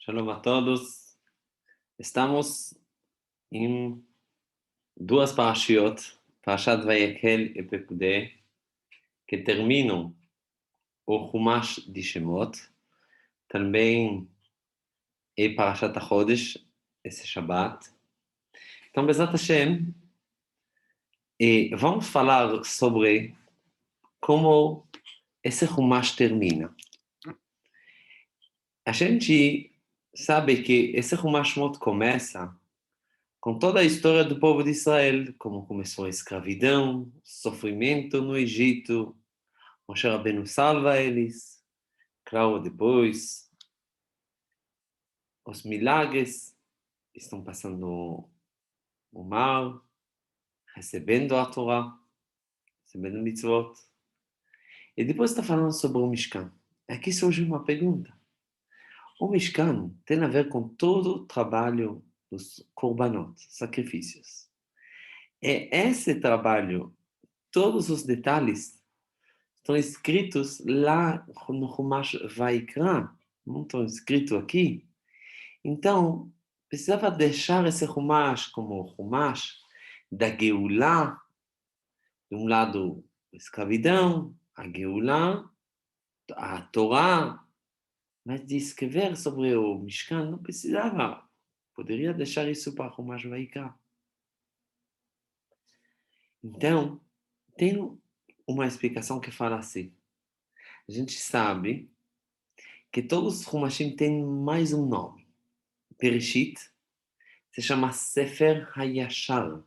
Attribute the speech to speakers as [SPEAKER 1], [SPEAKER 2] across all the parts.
[SPEAKER 1] Shalom a todos. Estamos em duas parashiot, Parashat Vayekel e Pekudei, que terminam o Chumash de Shemot, também é Parashat HaChodesh, esse Shabbat. Então, Bezat Hashem, vamos falar sobre como esse Chumash termina. A gente sabe que esse Chumash Shemot começa com toda a história do povo de Israel, como começou a escravidão, sofrimento no Egito, Moshe Rabbeinu salva eles, claro, depois os milagres, estão passando o mar, recebendo a Torá, recebendo mitzvot. E depois está falando sobre o Mishkan. Aqui surge uma pergunta. O Mishkan tem a ver com todo o trabalho dos korbanot, sacrifícios. É esse trabalho, todos os detalhes, estão escritos lá no Chumash Vaikra, não estão escritos aqui. Então, precisava deixar esse Chumash como o Chumash da Geulah, de um lado a escravidão, a Geulah, a Torá, mas de escrever sobre o Mishkan não precisava. Poderia deixar isso para o Chumash Vaikra. Então, tem uma explicação que fala assim. A gente sabe que todos os Chumashim têm mais um nome. Bereshit se chama Sefer HaYashar,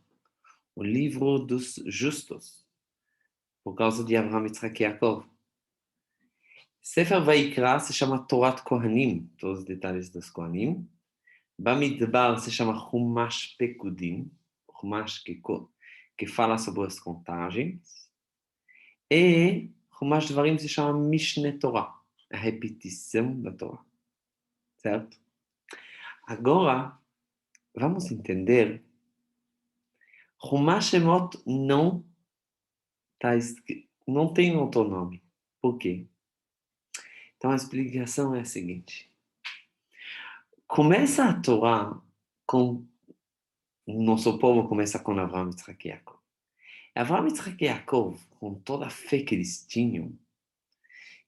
[SPEAKER 1] o livro dos justos, por causa de Avraham, Yitzhak e Yaakov. Sefer Vaikra se chama Torat Kohanim, todos os detalhes dos Kohanim. Bamidbar se chama Chumash Pekudim, Chumash que fala sobre as contagens. E Chumash Dvarim se chama Mishneh Torah, a repetição da Torá. Certo? Agora, vamos entender. Chumash Shemot não tem outro nome. Por quê? Então a explicação é a seguinte. Começa a Torá com... Nosso povo começa com Avraham, Yitzhak e Yaakov. Avraham, Yitzhak e Yaakov, com toda a fé que eles tinham,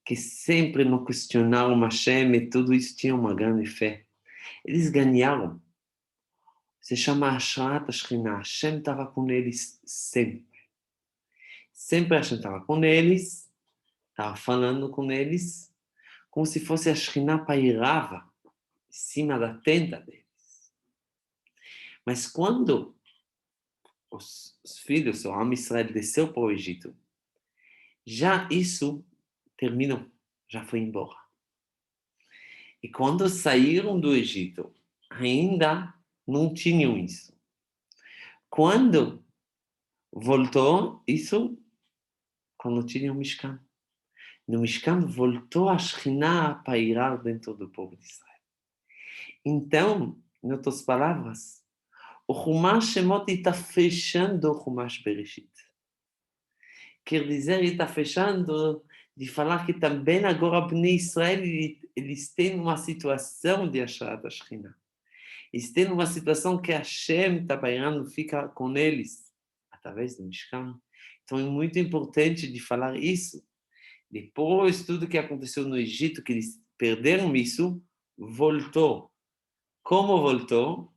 [SPEAKER 1] que sempre não questionaram Hashem e tudo isso, tinham uma grande fé. Eles ganharam. Se chama Ashrat Ashkina. Hashem estava com eles sempre. Sempre Hashem estava com eles, estava falando com eles, como se fosse a Shekhinah pairava em cima da tenda deles. Mas quando os filhos, o Am Israel, desceu para o Egito, já isso terminou, já foi embora. E quando saíram do Egito, ainda não tinham isso. Quando voltou, isso, quando tinham o Mishkan. No Mishkan voltou a Shekhinah a pairar dentro do povo de Israel. Então, em outras palavras, o Chumash Shemot está fechando o Chumash Bereshit. Quer dizer, ele está fechando de falar que também agora Bnei Israel, eles têm uma situação de Ashrat Ashkina. Eles têm uma situação que Hashem está pairando, fica com eles, através do Mishkan. Então é muito importante de falar isso. Depois de tudo que aconteceu no Egito, que eles perderam isso, voltou. Como voltou?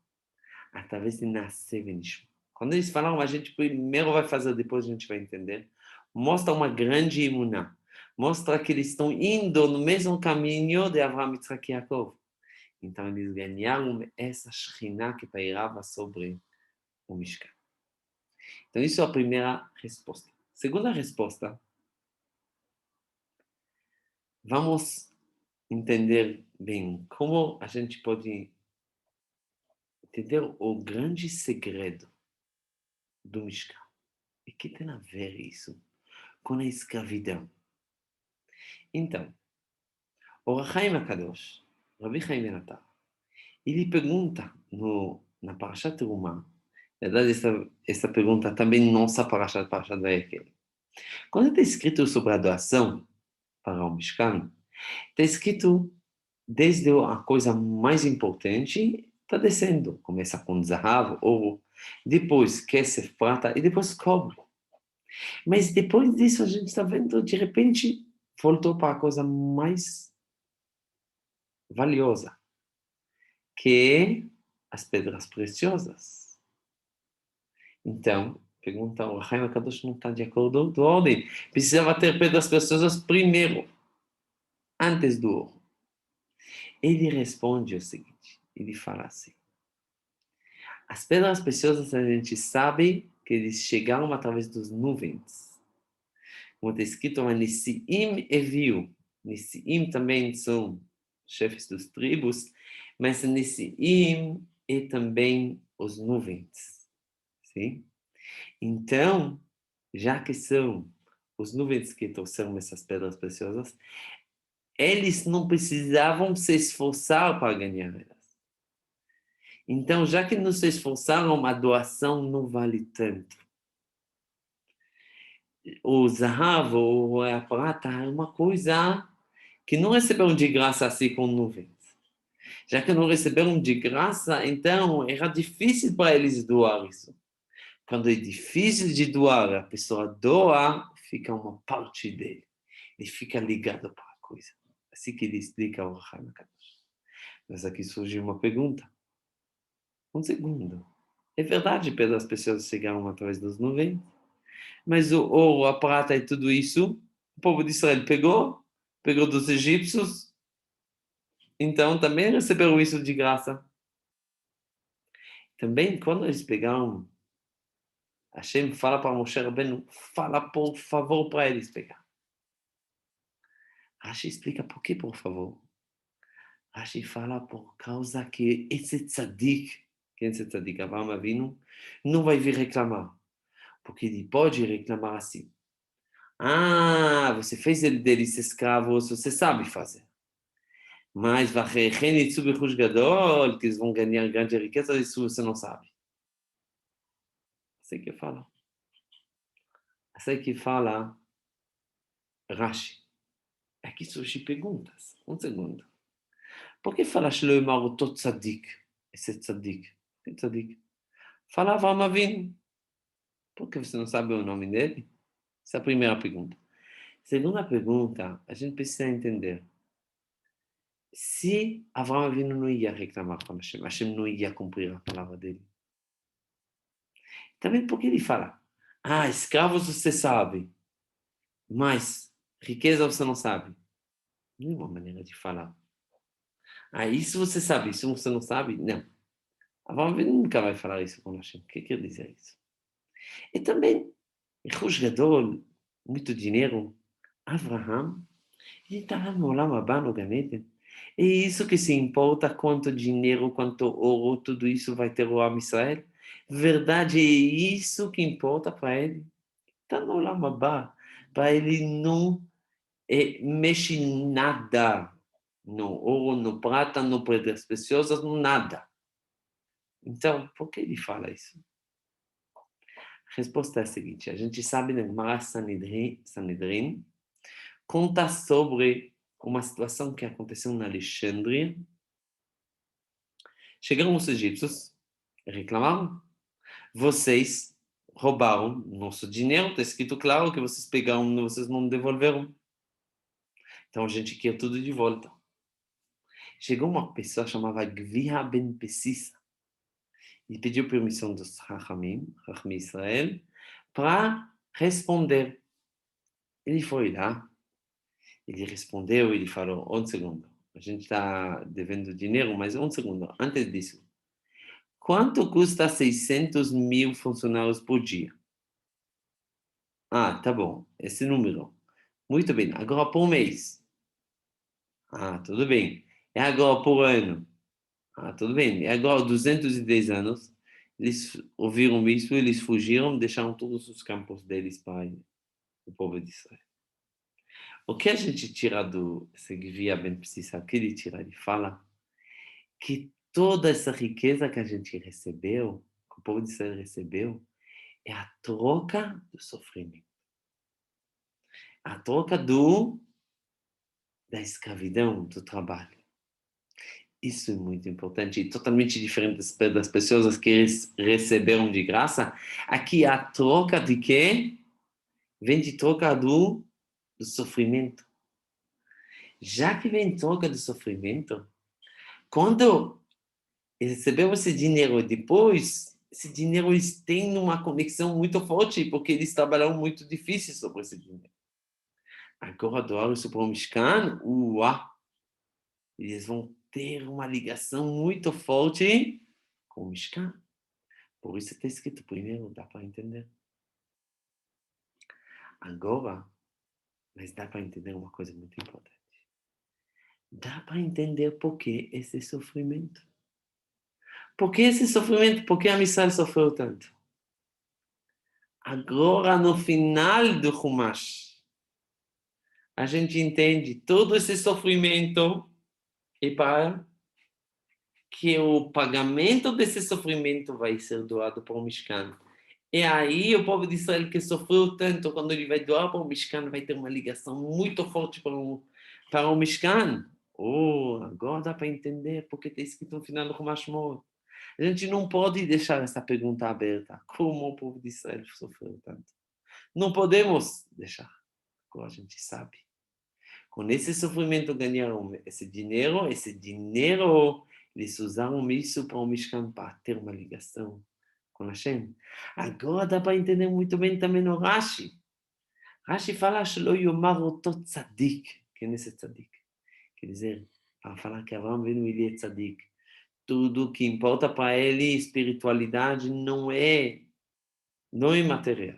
[SPEAKER 1] Através de nascer Venishma. Quando eles falaram, a gente primeiro vai fazer, depois a gente vai entender. Mostra uma grande imuná. Mostra que eles estão indo no mesmo caminho de Avraham, Yitzhak e Yaakov. Então eles ganharam essa Shekhinah que pairava sobre o Mishkan. Então isso é a primeira resposta. Segunda resposta. Vamos entender bem como a gente pode entender o grande segredo do Mishkan. E que tem a ver isso com a escravidão? Então, o Rachaim HaKadosh, Rabbi Chaim Ben Attar, ele pergunta na Parashat Terumah, na verdade essa pergunta também nossa Parashat Vayekel. Quando está escrito sobre a doação para o Mishkan, está escrito desde a coisa mais importante, está descendo. Começa com zahav, ouro, depois kesef, prata, e depois cobre. Mas depois disso a gente está vendo, de repente, voltou para a coisa mais valiosa, que é as pedras preciosas. Então, pergunta, o Haim Akadosh não está de acordo com a ordem. Precisava ter pedras preciosas primeiro, antes do ouro. Ele responde o seguinte, ele fala assim, as pedras preciosas a gente sabe que eles chegaram através das nuvens. Como está escrito, mas Nisiim enviou. Nisiim também são chefes dos tribos, mas Nisiim é também os nuvens. Sim? Então, já que são os nuvens que trouxeram essas pedras preciosas, eles não precisavam se esforçar para ganhar elas. Então, já que não se esforçaram, a doação não vale tanto. O zahav ou a prata é uma coisa que não receberam de graça assim com nuvens. Já que não receberam de graça, então era difícil para eles doar isso. Quando é difícil de doar, a pessoa doa, fica uma parte dele. Ele fica ligado para a coisa. Assim que ele explica o Rahman Kadosh. Mas aqui surge uma pergunta. Um segundo. É verdade, Pedro, as pessoas chegaram através das nuvens, mas o ouro, a prata e tudo isso, o povo de Israel pegou dos egípcios, então também receberam isso de graça. Também, quando eles pegaram, Hashem fala para Moshe Rabbeinu, fala por favor para eles pegar. Rashi explica por que, por favor. Rashi fala por causa que esse tzadik, que esse tzadik, Avraham Avinu, não vai vir reclamar. Porque ele pode reclamar assim. Ah, você fez ele deles escravos, você sabe fazer. Mas que eles vão ganhar grande riqueza, isso você não sabe. Assim que fala. Assim que fala Rashi. Aqui surgem perguntas. Um segundo. Por que fala Shlomo Arutot Tzadik? Esse Tzadik. Que Tzadik? Fala Avraham Avinu. Por que você não sabe o nome dele? Essa é a primeira pergunta. Segunda pergunta, a gente precisa entender. Se Avraham Avinu não ia reclamar com Hashem, Hashem não ia cumprir a palavra dele. Também porque ele fala, escravos você sabe, mas riqueza você não sabe. Não é uma maneira de falar. Isso você sabe, isso você não sabe? Não. Avraham Avinu nunca vai falar isso com Hashem. O que quer dizer isso? E também, Rosh Gadol, muito dinheiro, Avraham, ele está lá no Olam Abba, no Gan Eden. É isso que se importa, quanto dinheiro, quanto ouro, tudo isso vai ter o Am Israel. Verdade, é isso que importa para ele. Está no Olam Abba. Para ele não mexe em nada. No ouro, no prata, no pedras preciosas, no nada. Então, por que ele fala isso? A resposta é a seguinte, a gente sabe na Gemara Sanedrin, conta sobre uma situação que aconteceu na Alexandria. Chegaram os egípcios, reclamaram, vocês roubaram nosso dinheiro, está escrito claro que vocês pegaram, vocês não devolveram. Então a gente quer tudo de volta. Chegou uma pessoa chamada Gvia Ben Pessissa e pediu permissão dos Chachamim Israel, para responder. Ele foi lá, ele respondeu, ele falou, um segundo, a gente está devendo dinheiro, mas um segundo, antes disso, quanto custa 600 mil funcionários por dia? Tá bom, esse número. Muito bem, agora por mês. Tudo bem. E agora por ano? Tudo bem. E agora 210 anos, eles ouviram isso, eles fugiram, deixaram todos os campos deles para o povo de Israel. O que a gente tira do Segvia Ben Psissa, que ele tira, ele fala que toda essa riqueza que a gente recebeu, que o povo de Israel recebeu, é a troca do sofrimento. A troca da escravidão, do trabalho. Isso é muito importante e totalmente diferente das pessoas que receberam de graça. Aqui a troca de quê? Vem de troca do sofrimento. Já que vem troca do sofrimento, quando recebemos esse dinheiro depois, esse dinheiro eles têm uma conexão muito forte, porque eles trabalharam muito difícil sobre esse dinheiro. Agora doaram isso para o Mishkan, uau! Eles vão ter uma ligação muito forte com o Mishkan. Por isso está escrito primeiro, dá para entender. Agora, mas dá para entender uma coisa muito importante. Dá para entender por que esse sofrimento. Por que esse sofrimento? Por que a Missal sofreu tanto? Agora, no final do Humash, a gente entende todo esse sofrimento e para que o pagamento desse sofrimento vai ser doado para o Mishkan. E aí o povo de Israel que sofreu tanto, quando ele vai doar para o Mishkan, vai ter uma ligação muito forte para o Mishkan. Oh, agora dá para entender porque está escrito no final do Chumash Shemot. A gente não pode deixar essa pergunta aberta. Como o povo de Israel sofreu tanto? Não podemos deixar. Agora a gente sabe. Com esse sofrimento ganharam esse dinheiro, eles usaram isso para o Mishkan para ter uma ligação com Hashem. Agora dá para entender muito bem também no Rashi. Rashi fala שלא יאמר אותו צדיק, quem é esse tzadik? Quer dizer, para falar que Avraham Avinu ele é tzadik. Tudo que importa para ele, espiritualidade, não é material.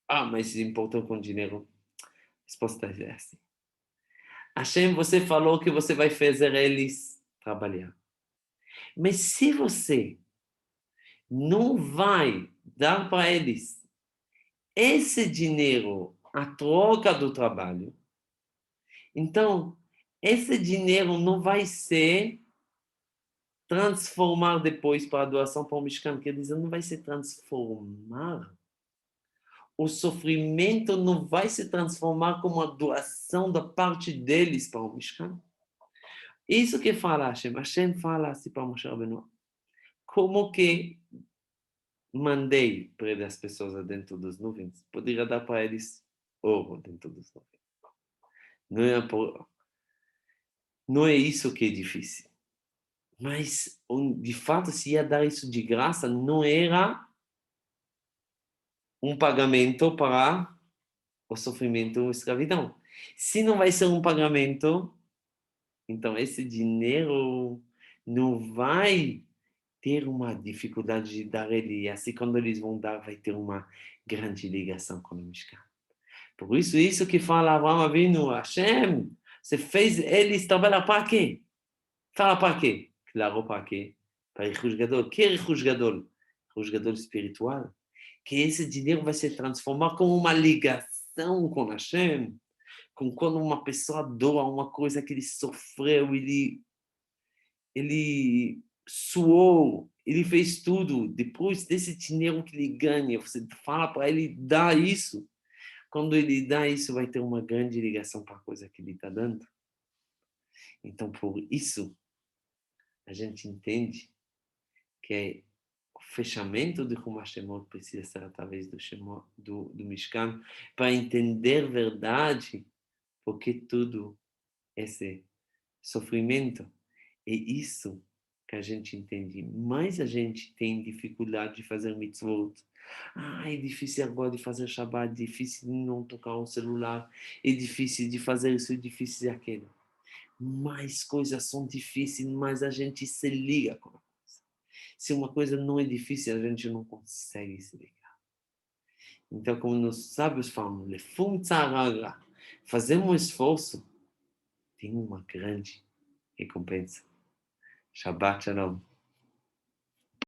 [SPEAKER 1] Ah, mas importa com dinheiro. A resposta é assim. Hashem, você falou que você vai fazer eles trabalhar. Mas se você não vai dar para eles esse dinheiro a troca do trabalho, então esse dinheiro não vai ser transformar depois para a doação para o Mishkan, quer dizer, não vai se transformar. O sofrimento não vai se transformar como uma doação da parte deles para o Mishkan. Isso que fala Hashem. Hashem fala assim para Moshe Rabbeinu. Como que mandei para as pessoas dentro das nuvens, poderia dar para eles ouro dentro das nuvens. Não é isso que é difícil. Mas, de fato, se ia dar isso de graça, não era um pagamento para o sofrimento ou escravidão. Se não vai ser um pagamento, então esse dinheiro não vai ter uma dificuldade de dar ele. E assim, quando eles vão dar, vai ter uma grande ligação com o Mishkan. Por isso que fala Avraham Avinu, Hashem, você fez eles trabalhar para quê? Fala para quê? Claro, para quê? Para Rehush Gadol. Que é Rehush Gadol? Rehush Gadol espiritual. Que esse dinheiro vai se transformar como uma ligação com Hashem. Com quando uma pessoa doa uma coisa que ele sofreu, ele suou, ele fez tudo. Depois desse dinheiro que ele ganha, você fala para ele dar isso. Quando ele dá isso, vai ter uma grande ligação para a coisa que ele está dando. Então, por isso, a gente entende que o fechamento do Chumash Shemot precisa ser através do Mishkan, para entender verdade, porque tudo esse sofrimento é isso que a gente entende. Mas a gente tem dificuldade de fazer mitzvot. É difícil agora de fazer Shabbat, é difícil de não tocar o celular, é difícil de fazer isso, é difícil de aquilo. Mais coisas são difíceis, mas a gente se liga com a coisa. Se uma coisa não é difícil, a gente não consegue se ligar. Então, como os sábios falam, fazer um esforço tem uma grande recompensa. Shabbat Shalom.